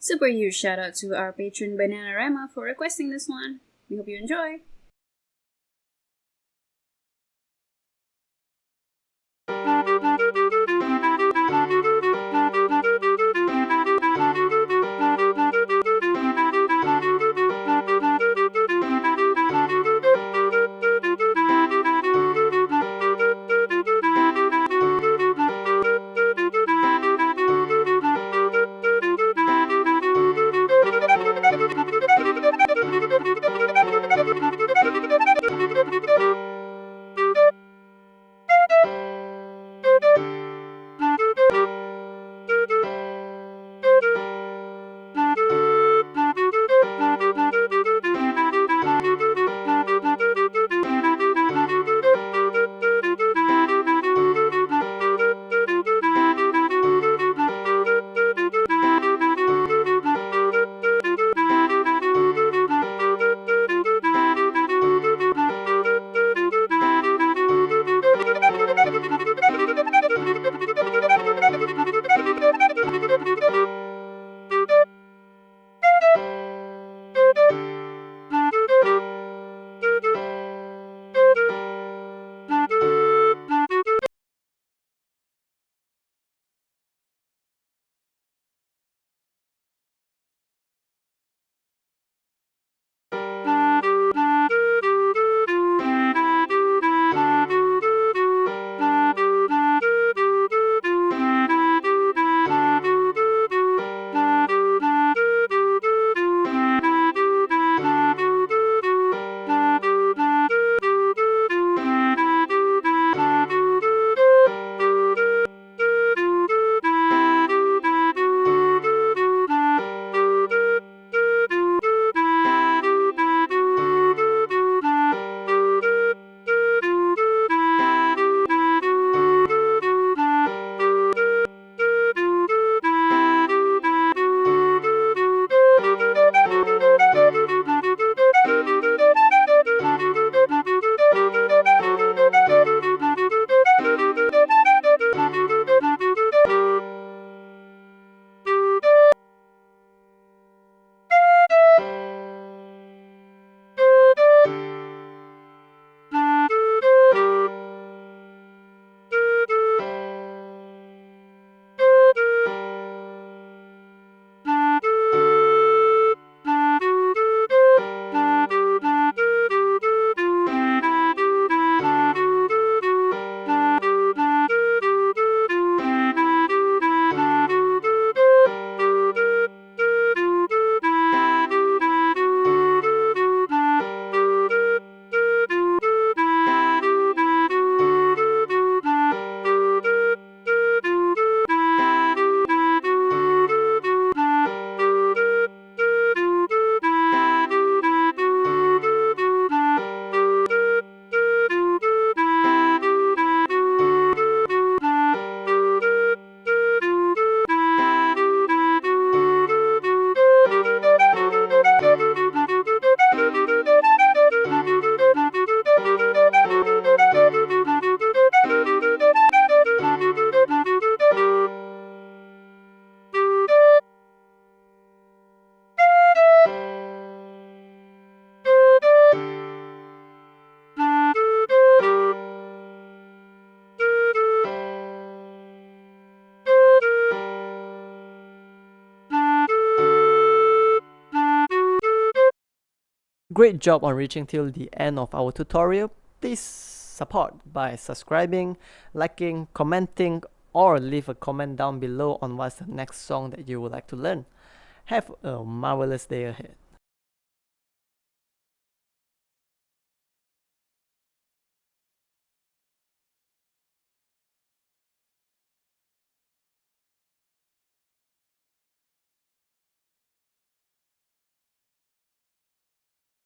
Super huge shout out to our patron Bananarama for requesting this one. We hope you enjoy. Great job on reaching till the end of our tutorial. Please support by subscribing, liking, commenting, or leave a comment down below on what's the next song that you would like to learn. Have a marvelous day ahead.